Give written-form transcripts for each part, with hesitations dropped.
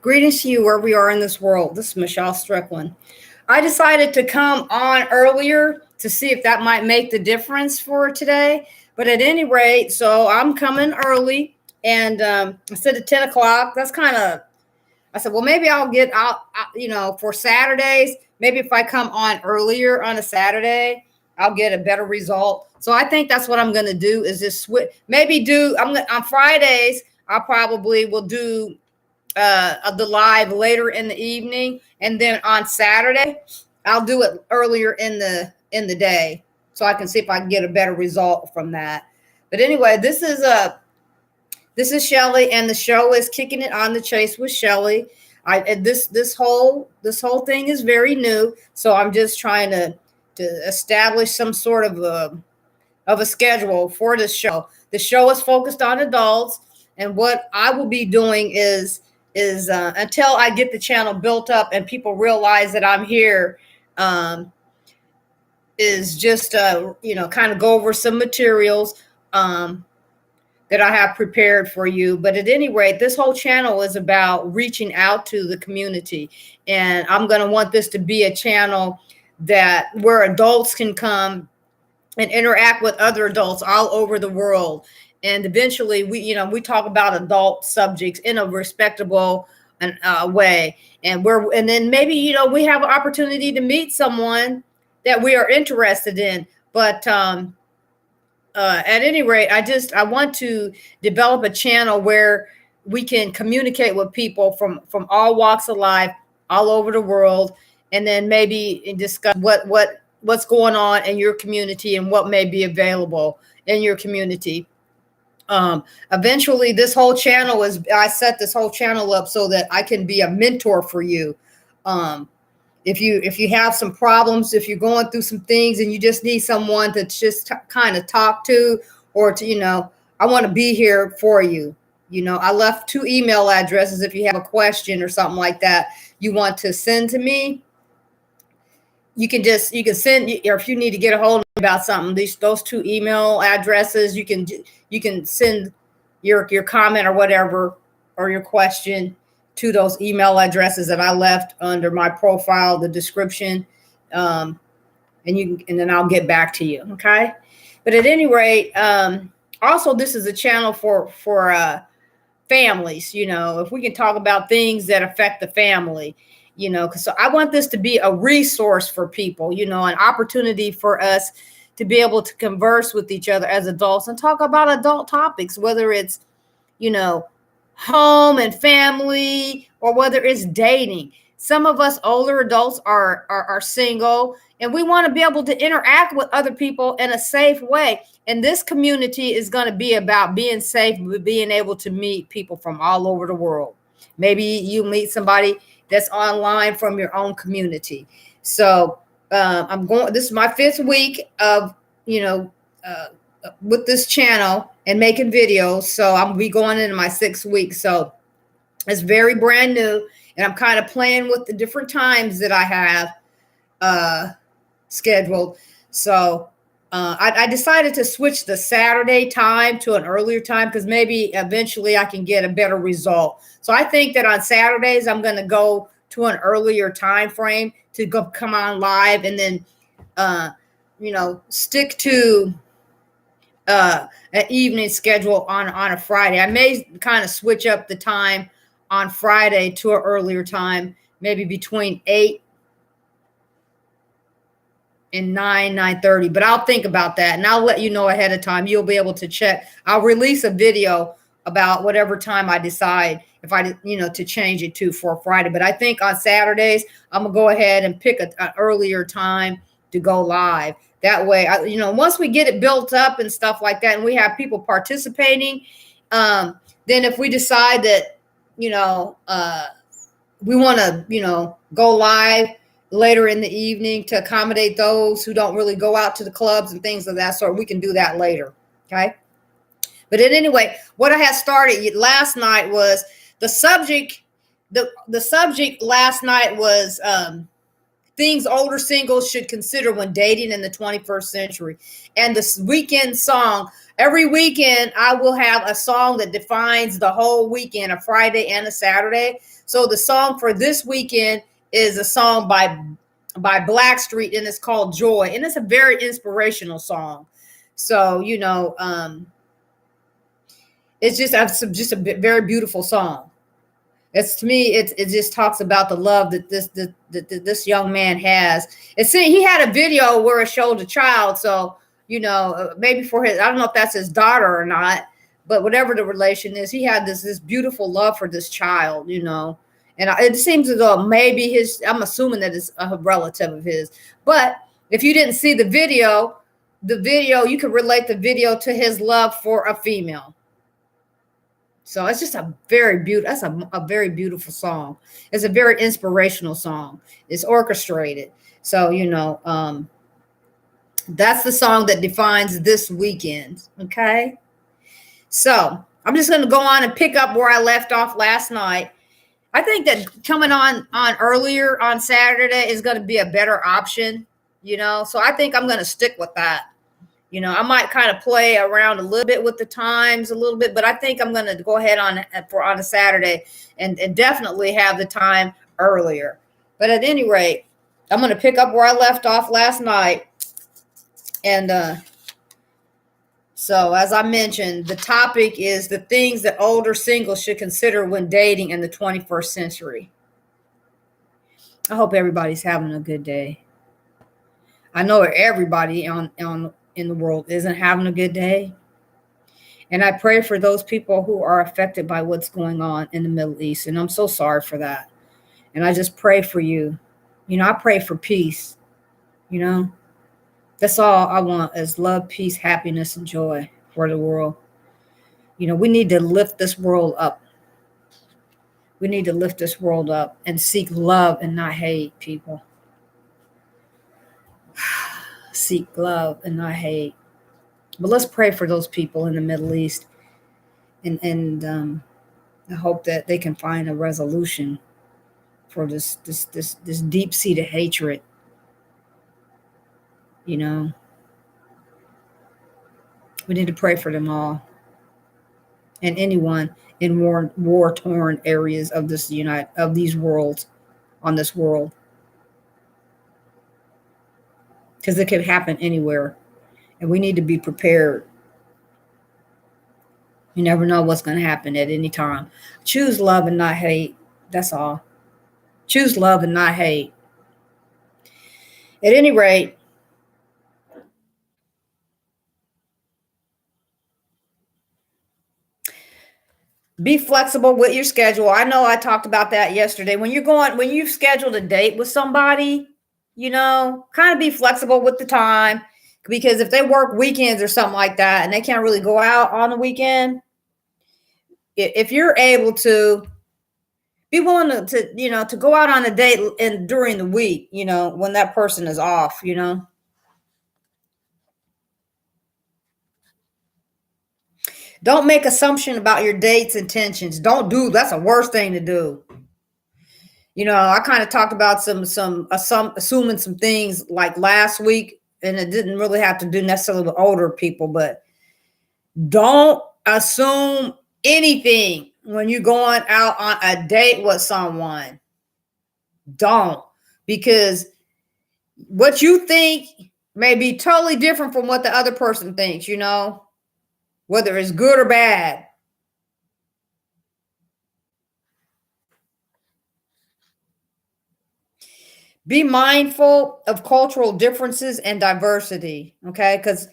Greetings to you wherever we are in this world. This is Chelle Strickland. I decided to come on earlier to see if that might make the difference for today. But at any rate, so I'm coming early, and instead of 10 o'clock, that's kind of, I said, well, maybe I'll get out, for Saturdays. Maybe if I come on earlier on a Saturday, I'll get a better result. So I think that's what I'm going to do is just switch. Maybe on Fridays, I probably will do the live later in the evening, and then on Saturday I'll do it earlier in the day, so I can see if I can get a better result from that. But anyway, this is Chelle, and the show is Kicking It on the Chase with Chelle. This whole thing is very new, so I'm just trying to establish some sort of a schedule for this show. The show is focused on adults, and what I will be doing is until I get the channel built up and people realize that I'm here, is just kind of go over some materials that I have prepared for you. But at any rate, this whole channel is about reaching out to the community, and I'm going to want this to be a channel where adults can come and interact with other adults all over the world. And eventually we talk about adult subjects in a respectable way. And then maybe, we have an opportunity to meet someone that we are interested in. But at any rate, I want to develop a channel where we can communicate with people from all walks of life, all over the world, and then maybe discuss what's going on in your community and what may be available in your community. Eventually, I set this whole channel up so that I can be a mentor for you. If you have some problems, if you're going through some things and you just need someone to just kind of talk to, or to, I want to be here for you. I left 2 email addresses. If you have a question or something like that you want to send to me, you can send, or if you need to get a hold of me about something, those 2 email addresses, you can send your comment or whatever, or your question to those email addresses that I left under my profile, the description, and then I'll get back to you. Okay. But at any rate, also this is a channel for families. If we can talk about things that affect the family, so I want this to be a resource for people, an opportunity for us to be able to converse with each other as adults and talk about adult topics, whether it's, home and family, or whether it's dating. Some of us older adults are single, and we want to be able to interact with other people in a safe way. And this community is going to be about being safe, being able to meet people from all over the world. Maybe you meet somebody that's online from your own community. So this is my 5th week of, with this channel and making videos. So I'm be going into my 6th week. So it's very brand new, and I'm kind of playing with the different times that I have scheduled. So I decided to switch the Saturday time to an earlier time, because maybe eventually I can get a better result. So I think that on Saturdays, I'm going to go to an earlier time frame to come on live, and then, stick to an evening schedule on a Friday. I may kind of switch up the time on Friday to an earlier time, maybe between 8 and 9:30. But I'll think about that, and I'll let you know ahead of time. You'll be able to check. I'll release a video about whatever time I decide, if I, to change it to for Friday. But I think on Saturdays, I'm gonna go ahead and pick an earlier time to go live. That way, once we get it built up and stuff like that, and we have people participating, then if we decide that, we want to, go live later in the evening to accommodate those who don't really go out to the clubs and things of that sort, we can do that later. Okay. But anyway, what I had started last night was the subject. The subject last night was things older singles should consider when dating in the 21st century. And this weekend song, every weekend I will have a song that defines the whole weekend, a Friday and a Saturday. So the song for this weekend is a song by Blackstreet, and it's called Joy, and it's a very inspirational song. So it's just a very beautiful song. It's to me, it just talks about the love that this young man has. He had a video where it showed a child, so maybe for his, I don't know if that's his daughter or not, but whatever the relation is, he had this beautiful love for this child, and it seems as though maybe I'm assuming that it's a relative of his. But if you didn't see the video you could relate the video to his love for a female. So it's just a very beautiful. That's a very beautiful song. It's a very inspirational song. It's orchestrated. So that's the song that defines this weekend. Okay. So I'm just going to go on and pick up where I left off last night. I think that coming on earlier on Saturday is going to be a better option. So I think I'm going to stick with that. I might kind of play around a little bit with the times a little bit, but I think I'm going to go ahead on a Saturday and definitely have the time earlier. But at any rate, I'm going to pick up where I left off last night. And so as I mentioned, the topic is the things that older singles should consider when dating in the 21st century. I hope everybody's having a good day. I know everybody in the world isn't having a good day. And I pray for those people who are affected by what's going on in the Middle East. And I'm so sorry for that. And I just pray for you. I pray for peace. That's all I want is love, peace, happiness, and joy for the world. We need to lift this world up. We need to lift this world up and seek love and not hate, people. Seek love and not hate. But let's pray for those people in the Middle East, and I hope that they can find a resolution for this deep-seated hatred. We need to pray for them all, and anyone in war-torn areas of these worlds, on this world, because it could happen anywhere. And we need to be prepared. You never know what's going to happen at any time. Choose love and not hate. That's all. Choose love and not hate. At any rate, be flexible with your schedule. I know I talked about that yesterday. When you've scheduled a date with somebody, kind of be flexible with the time. Because if they work weekends or something like that and they can't really go out on the weekend, if you're able to be willing to go out on a date and during the week, when that person is off, Don't make assumption about your date's intentions. That's the worst thing to do. I kind of talked about some assuming some things like last week, and it didn't really have to do necessarily with older people, but don't assume anything when you're going out on a date with someone. Don't, because what you think may be totally different from what the other person thinks, whether it's good or bad. Be mindful of cultural differences and diversity, okay? Because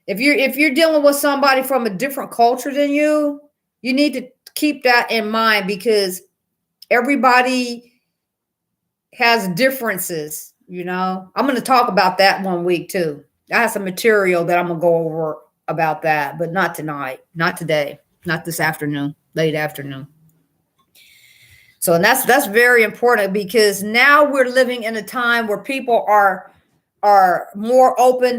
if you're dealing with somebody from a different culture than you need to keep that in mind, because everybody has differences, I'm going to talk about that one week too. I have some material that I'm going to go over about that, but not tonight, not today, not this afternoon, late afternoon. So, and that's very important, because now we're living in a time where people are more open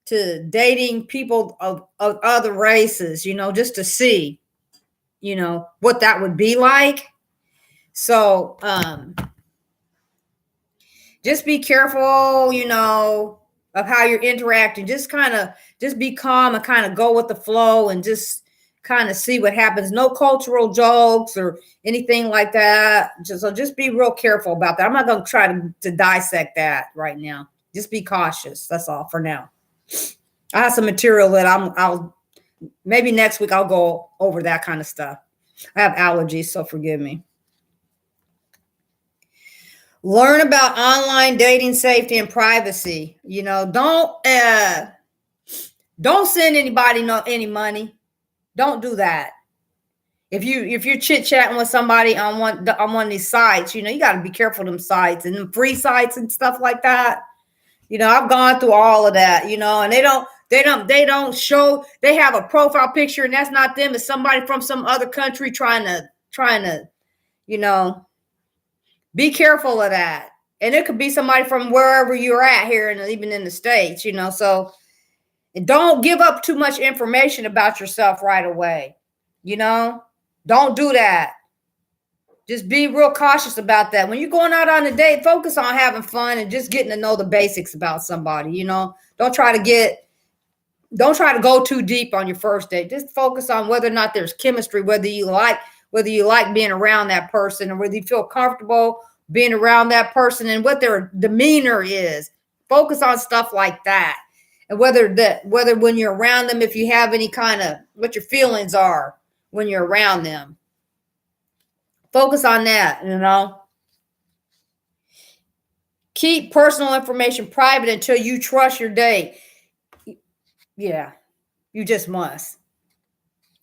to dating people of other races, just to see, what that would be like. So, just be careful, of how you're interacting. Just be calm and kind of go with the flow, and just kind of see what happens. No cultural jokes or anything like that. Just be real careful about that. I'm not going to try to dissect that right now. Just be cautious. That's all for now. I have some material that I'll maybe next week I'll go over that kind of stuff. I have allergies, so forgive me. Learn about online dating safety and privacy. Don't send anybody any money. Don't do that. If you're chit-chatting with somebody on one of these sites, you got to be careful of them sites and them free sites and stuff like that. I've gone through all of that, and they don't show, they have a profile picture and that's not them. It's somebody from some other country trying to, be careful of that. And it could be somebody from wherever you're at here and even in the States, so don't give up too much information about yourself right away. Don't do that. Just be real cautious about that. When you're going out on a date, focus on having fun and just getting to know the basics about somebody. Don't try to go too deep on your first date. Just focus on whether or not there's chemistry, whether you like being around that person, or whether you feel comfortable being around that person and what their demeanor is. Focus on stuff like that. And whether when you're around them, if you have any kind of what your feelings are when you're around them. Focus on that, Keep personal information private until you trust your date. Yeah, you just must.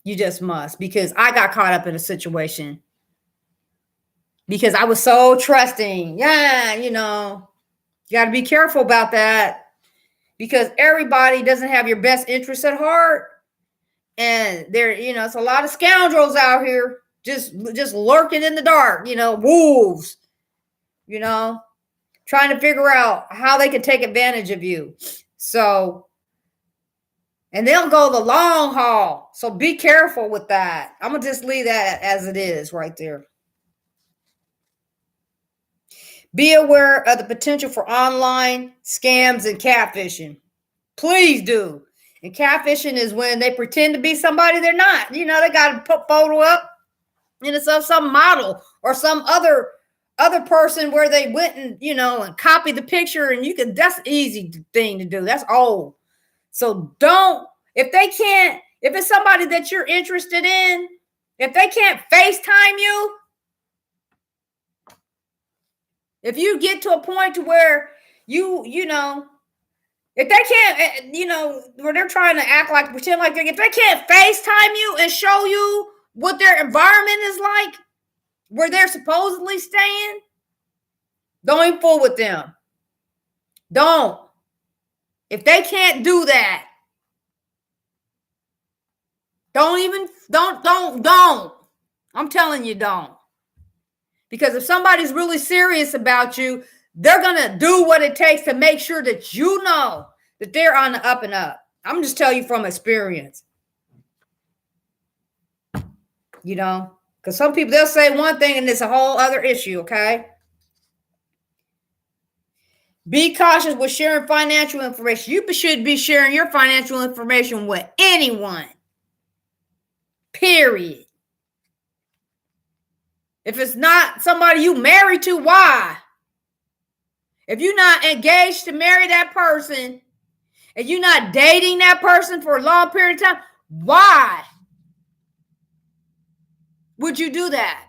You just must, because I got caught up in a situation because I was so trusting. Yeah, you got to be careful about that because everybody doesn't have your best interests at heart. And it's a lot of scoundrels out here just lurking in the dark, wolves, trying to figure out how they can take advantage of you. So, and they'll go the long haul. So be careful with that. I'm going to just leave that as it is right there. Be aware of the potential for online scams and catfishing. Please do. And catfishing is when they pretend to be somebody they're not. They got to put photo up and it's of some model or some other person where they went and, and copied the picture, and that's an easy thing to do. That's old. So if it's somebody that you're interested in, if they can't FaceTime you, if you get to a point to where if they can't, where they're trying to pretend like if they can't FaceTime you and show you what their environment is like, where they're supposedly staying, don't even fool with them. Don't. If they can't do that, don't. I'm telling you, don't. Because if somebody's really serious about you, they're going to do what it takes to make sure that you know that they're on the up and up. I'm just telling you from experience. Because some people, they'll say one thing and it's a whole other issue, okay? Be cautious with sharing financial information. You should be sharing your financial information with anyone. Period. If it's not somebody you married to, why? If you're not engaged to marry that person and you're not dating that person for a long period of time, why would you do that?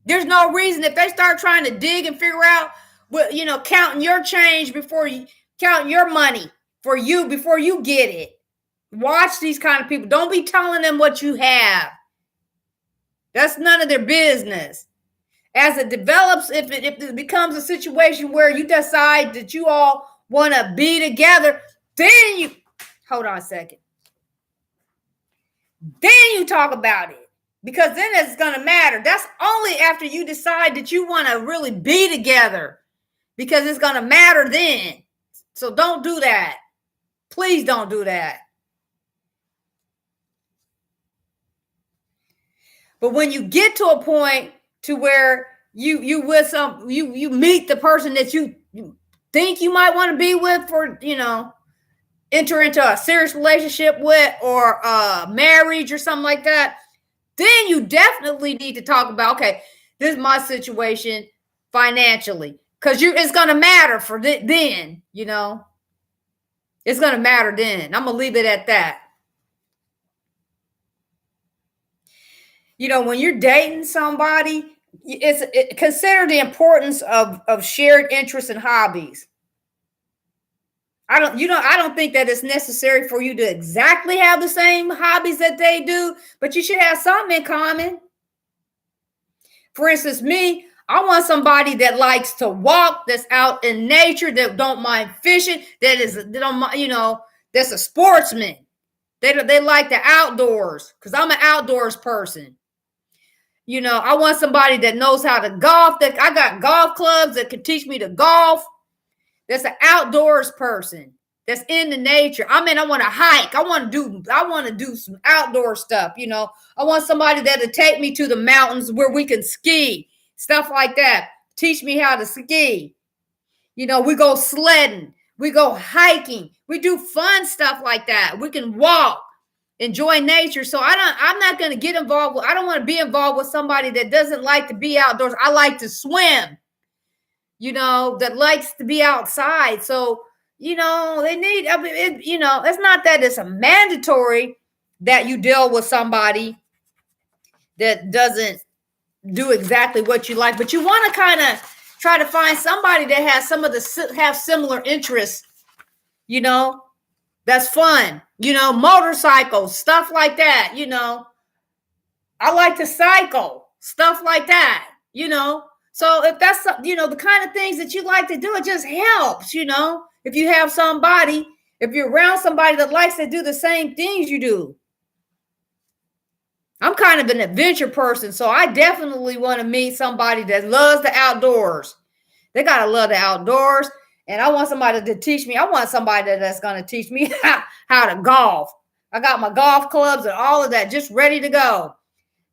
There's no reason. If they start trying to dig and figure out what, counting your change before you count your money for you before you get it. Watch these kind of people. Don't be telling them what you have. That's none of their business. As it develops, if it becomes a situation where you decide that you all want to be together, then you hold on a second. Then you talk about it, because then it's going to matter. That's only after you decide that you want to really be together, because it's going to matter then. So don't do that. Please don't do that. But when you get to a point to where you meet the person that you think you might want to be with for, enter into a serious relationship with, or marriage or something like that, then you definitely need to talk about, okay, this is my situation financially, because it's going to matter for then, it's going to matter then. I'm going to leave it at that. When you're dating somebody, consider the importance of shared interests and hobbies. I don't think that it's necessary for you to exactly have the same hobbies that they do, but you should have something in common. For instance, me, I want somebody that likes to walk, that's out in nature, that don't mind fishing, that's a sportsman. They like the outdoors, because I'm an outdoors person. I want somebody that knows how to golf, that I got golf clubs that can teach me to golf. That's an outdoors person. That's in the nature. I want to hike. I want to do some outdoor stuff. I want somebody that'll take me to the mountains where we can ski, stuff like that. Teach me how to ski. We go sledding. We go hiking. We do fun stuff like that. We can walk, enjoy nature. So I'm not going to get involved I don't want to be involved with somebody that doesn't like to be outdoors. I like to swim, that likes to be outside. So, they need, it's not that it's a mandatory that you deal with somebody that doesn't do exactly what you like, but you want to kind of try to find somebody that has have similar interests, that's fun, motorcycles, stuff like that. I like to cycle, stuff like that, So if that's, the kind of things that you like to do, it just helps, if you have somebody, if you're around somebody that likes to do the same things you do. I'm kind of an adventure person, so I definitely want to meet somebody that loves the outdoors. They got to love the outdoors, and I want somebody to teach me. I want somebody that's going to teach me how to golf. I got my golf clubs and all of that just ready to go.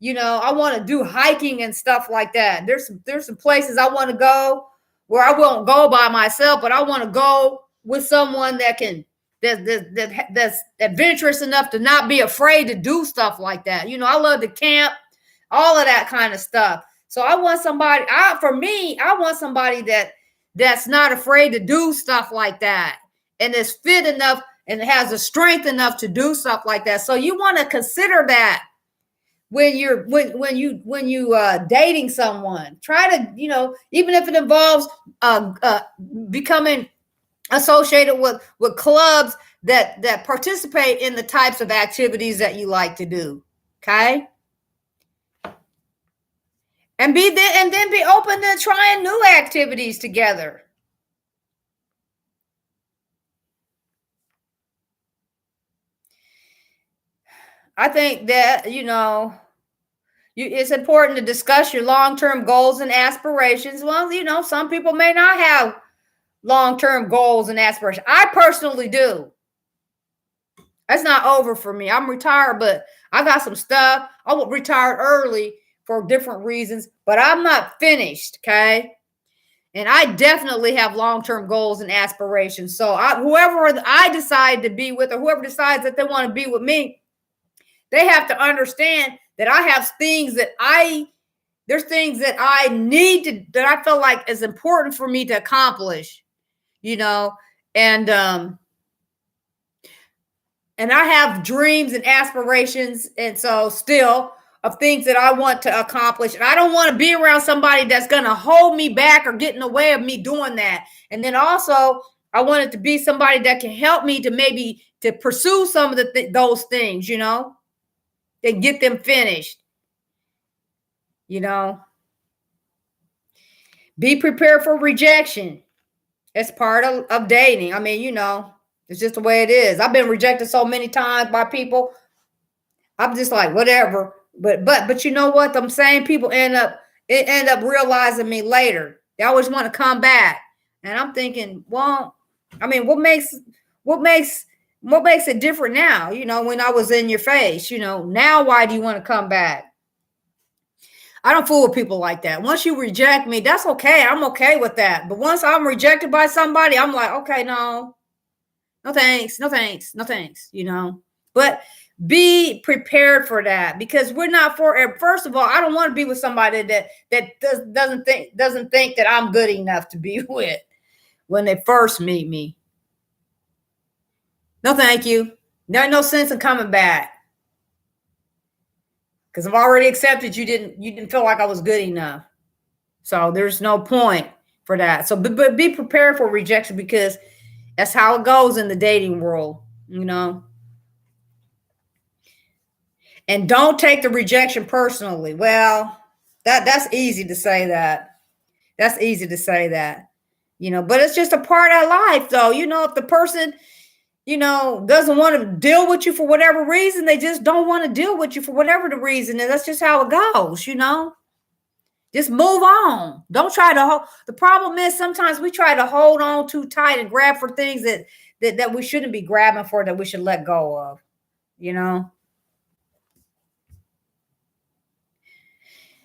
I want to do hiking and stuff like that. There's some places I want to go where I won't go by myself, but I want to go with someone that's adventurous enough to not be afraid to do stuff like that. I love to camp, all of that kind of stuff. So I want somebody, I want somebody that's not afraid to do stuff like that, and is fit enough and has the strength enough to do stuff like that. So you want to consider that when you dating someone. Try to, even if it involves becoming associated with clubs that participate in the types of activities that you like to do. Okay. And then be open to trying new activities together. I think that, it's important to discuss your long-term goals and aspirations. Well, some people may not have long-term goals and aspirations. I personally do. That's not over for me. I'm retired, but I got some stuff. I was retired early for different reasons, but I'm not finished, okay? And I definitely have long-term goals and aspirations. So whoever I decide to be with, or whoever decides that they want to be with me, they have to understand that I have things that there's things that I need to, that I feel like is important for me to accomplish, and I have dreams and aspirations, and so still of things that I want to accomplish. And I don't want to be around somebody that's going to hold me back or get in the way of me doing that. And then also, I want it to be somebody that can help me to maybe to pursue some of those things, and get them finished. Be prepared for rejection. It's part of dating. It's just the way it is. I've been rejected so many times by people. I'm just like, whatever. But you know what? Them same people end up realizing me later. They always want to come back. And I'm thinking, well, what makes it different now? When I was in your face, now why do you want to come back? I don't fool with people like that. Once you reject me, that's okay. I'm okay with that. But once I'm rejected by somebody, I'm like, okay, no, No thanks, no thanks, no thanks, But be prepared for that, because we're not for, first of all, I don't want to be with somebody doesn't think that I'm good enough to be with when they first meet me. No thank you. There's no sense in coming back, because I've already accepted you didn't feel like I was good enough. So there's no point for that. So but be prepared for rejection, because that's how it goes in the dating world, And don't take the rejection personally. Well, that's easy to say that. That's easy to say that. But it's just a part of life, though. If the person, doesn't want to deal with you for whatever reason, they just don't want to deal with you for whatever the reason, and that's just how it goes, Just move on. Don't try to hold. The problem is sometimes we try to hold on too tight and grab for things that we shouldn't be grabbing for, that we should let go of,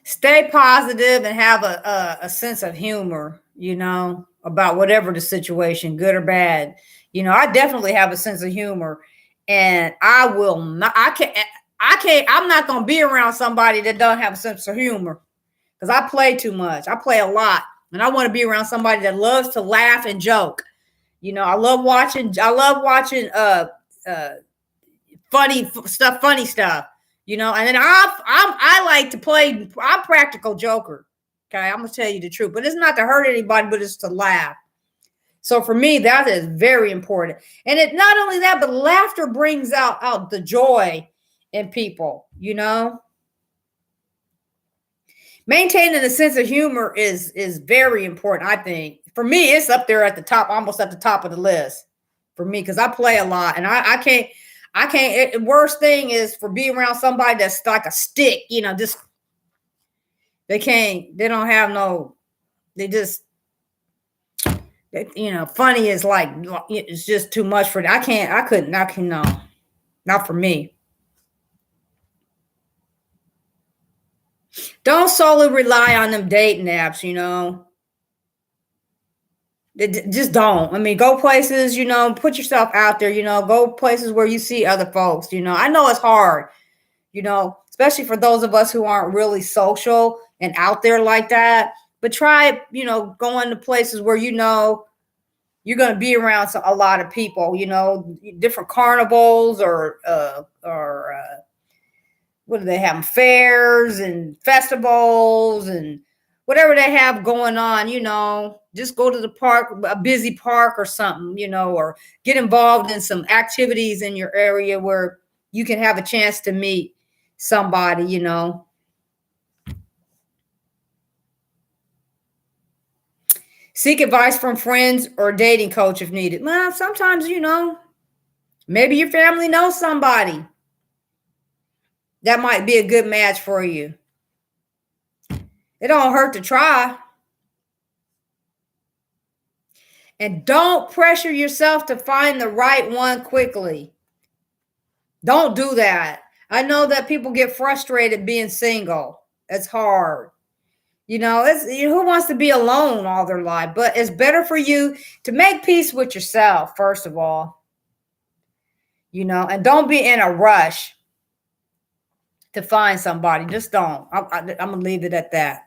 Stay positive and have a sense of humor, about whatever the situation, good or bad. I definitely have a sense of humor, and I'm not going to be around somebody that doesn't have a sense of humor, because I play too much. I play a lot, and I want to be around somebody that loves to laugh and joke. I love watching funny stuff. And then I like to play. I'm practical joker. Okay, I'm gonna tell you the truth, but it's not to hurt anybody, but it's to laugh. So for me, that is very important. And it not only that, but laughter brings out the joy in people. Maintaining a sense of humor is very important. I think for me, it's up there at the top, almost at the top of the list for me, because I play a lot, and I can't. Worst thing is for being around somebody that's like a stick, just they don't have no, they just, funny is like, it's just too much for that. I couldn't, no, not for me. Don't solely rely on them dating apps, Just don't. I mean, go places, put yourself out there, go places where you see other folks, I know it's hard, especially for those of us who aren't really social and out there like that. But try, going to places where you're going to be around a lot of people, different carnivals or what do they have? Fairs and festivals and whatever they have going on, just go to the park, a busy park or something, or get involved in some activities in your area where you can have a chance to meet somebody, Seek advice from friends or dating coach if needed. Well, sometimes, maybe your family knows somebody that might be a good match for you. It don't hurt to try. And don't pressure yourself to find the right one quickly. Don't do that. I know that people get frustrated being single. It's hard. Who wants to be alone all their life? But it's better for you to make peace with yourself, first of all. And don't be in a rush to find somebody. Just don't. I'm going to leave it at that.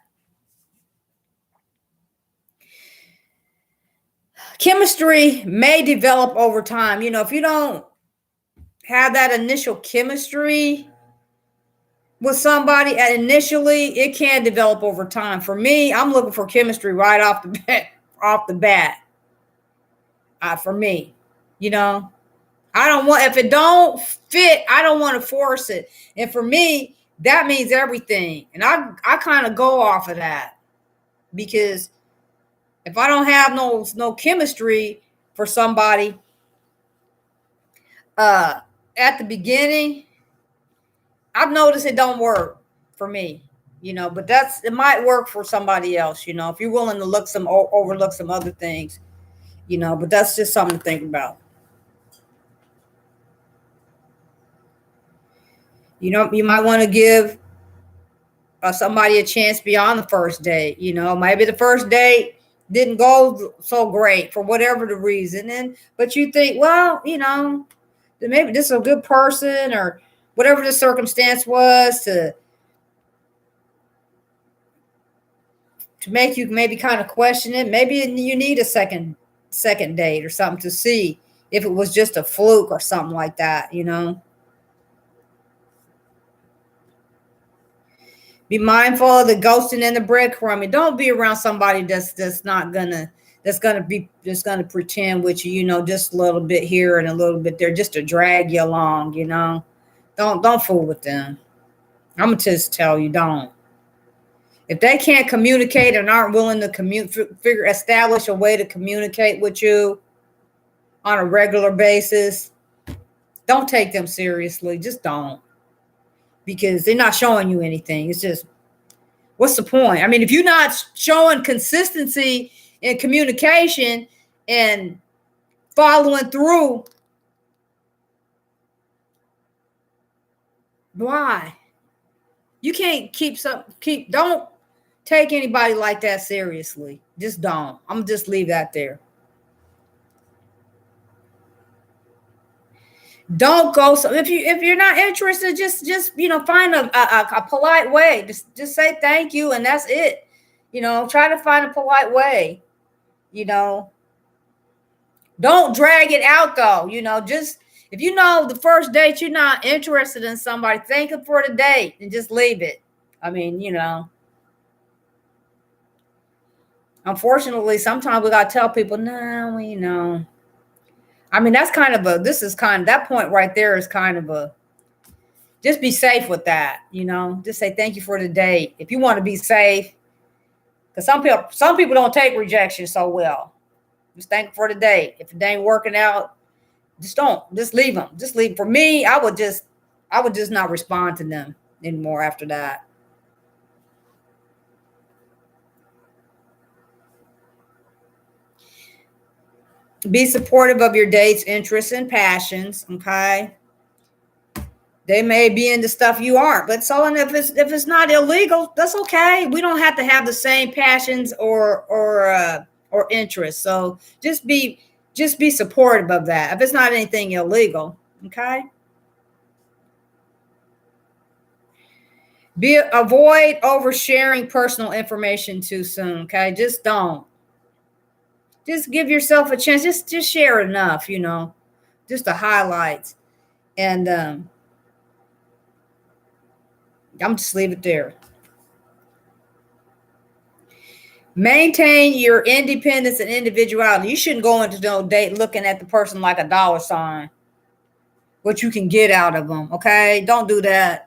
Chemistry may develop over time. If you don't have that initial chemistry with somebody initially, it can develop over time. For me, I'm looking for chemistry right off the bat. For me, I don't want, if it don't fit, I don't want to force it. And for me, that means everything. And I kind of go off of that, because if I don't have no chemistry for somebody at the beginning, I've noticed it don't work for me, but it might work for somebody else, if you're willing to overlook some other things, but that's just something to think about. You might want to give somebody a chance beyond the first date. Maybe the first date didn't go so great for whatever the reason. And but you think, well, maybe this is a good person, or whatever the circumstance was to make you maybe kind of question it. Maybe you need a second date or something to see if it was just a fluke or something like that. Be mindful of the ghosting and the breadcrumbing. Don't be around somebody that's gonna pretend with you, just a little bit here and a little bit there, just to drag you along. Don't fool with them. I'm gonna just tell you, don't. If they can't communicate and aren't willing to establish a way to communicate with you on a regular basis, don't take them seriously. Just don't, because they're not showing you anything. It's just, what's the point? I mean, if you're not showing consistency in communication and following through, why? You can't don't take anybody like that seriously. Just don't. I'm gonna just leave that there. Don't go. So if you're not interested, just find a polite way. Just say thank you, and that's it. Try to find a polite way. Don't drag it out though. Just if the first date you're not interested in somebody, thank them for the date and just leave it. I mean, unfortunately, sometimes we gotta tell people, no. I mean, that's that point right there is kind of just be safe with that, just say thank you for the date. If you want to be safe, because some people don't take rejection so well. Just thank you for the date. If it ain't working out, just leave them. Just leave. For me, I would just not respond to them anymore after that. Be supportive of your date's interests and passions. Okay. They may be into stuff you aren't, but and if it's not illegal, that's okay. We don't have to have the same passions or interests. So just be supportive of that. If it's not anything illegal, okay. Avoid oversharing personal information too soon. Okay, just don't. Just give yourself a chance. Just share enough, just the highlights, and I'm just leave it there. Maintain your independence and individuality. You shouldn't go into no date looking at the person like a dollar sign. What you can get out of them, okay? Don't do that.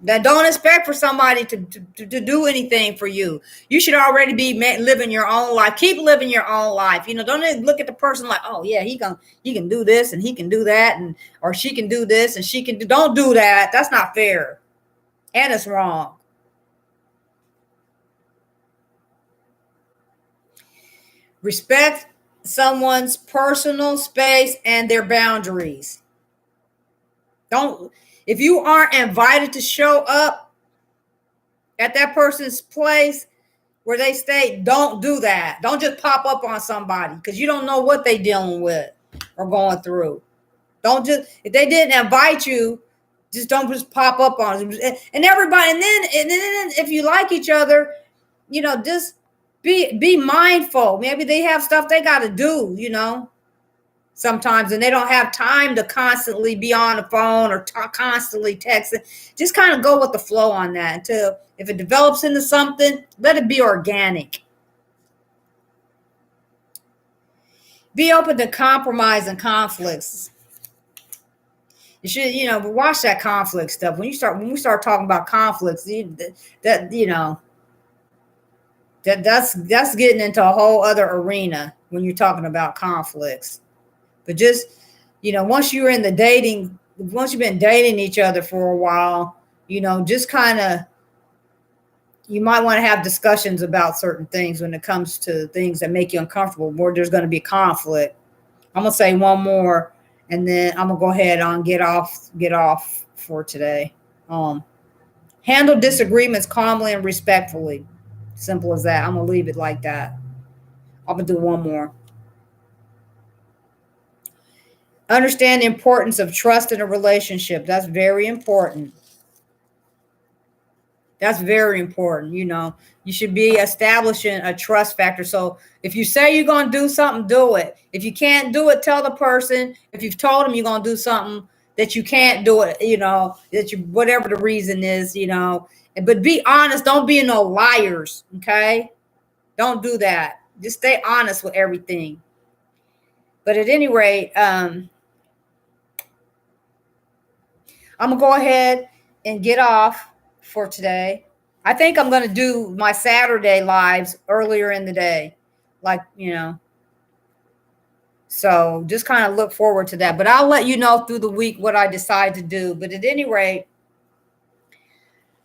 Don't expect for somebody to do anything for you. You should already be living your own life. Keep living your own life. Don't look at the person like, oh yeah, he can do this and he can do that, or she can do this and she can do. Don't do that. That's not fair, and it's wrong. Respect someone's personal space and their boundaries. If you aren't invited to show up at that person's place where they stay, don't do that. Don't just pop up on somebody, because you don't know what they're dealing with or going through. If they didn't invite you, don't just pop up on them. And everybody, and then if you like each other, just be mindful. Maybe they have stuff they got to do, sometimes, and they don't have time to constantly be on the phone or constantly texting. Just kind of go with the flow on that until, if it develops into something, let it be organic. Be open to compromise and conflicts. You should, watch that conflict stuff. When we start talking about conflicts, that's getting into a whole other arena when you're talking about conflicts. But just, once you've been dating each other for a while, just kind of, you might want to have discussions about certain things when it comes to things that make you uncomfortable, where there's going to be conflict. I'm going to say one more, and then I'm going to go ahead and get off for today. Handle disagreements calmly and respectfully. Simple as that. I'm going to leave it like that. I'm going to do one more. Understand the importance of trust in a relationship. That's very important. That's very important. You should be establishing a trust factor. So if you say you're going to do something, do it. If you can't do it, tell the person. If you've told them you're going to do something that you can't do it, that you, whatever the reason is, but be honest. Don't be no liars. Okay. Don't do that. Just stay honest with everything. But at any rate, I'm going to go ahead and get off for today. I think I'm going to do my Saturday lives earlier in the day. So just kind of look forward to that. But I'll let you know through the week what I decide to do. But at any rate,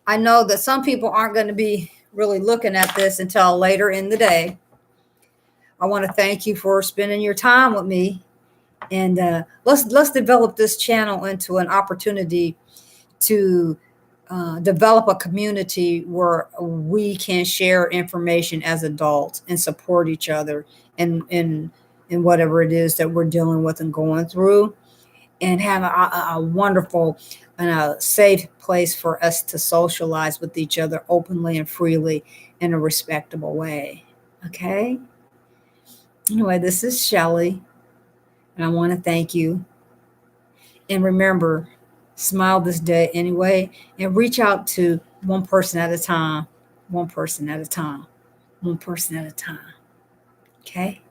I know that some people aren't going to be really looking at this until later in the day. I want to thank you for spending your time with me. And let's develop this channel into an opportunity to develop a community where we can share information as adults and support each other in whatever it is that we're dealing with and going through, and have a wonderful and a safe place for us to socialize with each other openly and freely in a respectable way. Okay? Anyway, this is Chelle, and I want to thank you. And remember, smile this day anyway, and reach out to one person at a time, one person at a time, one person at a time. Okay?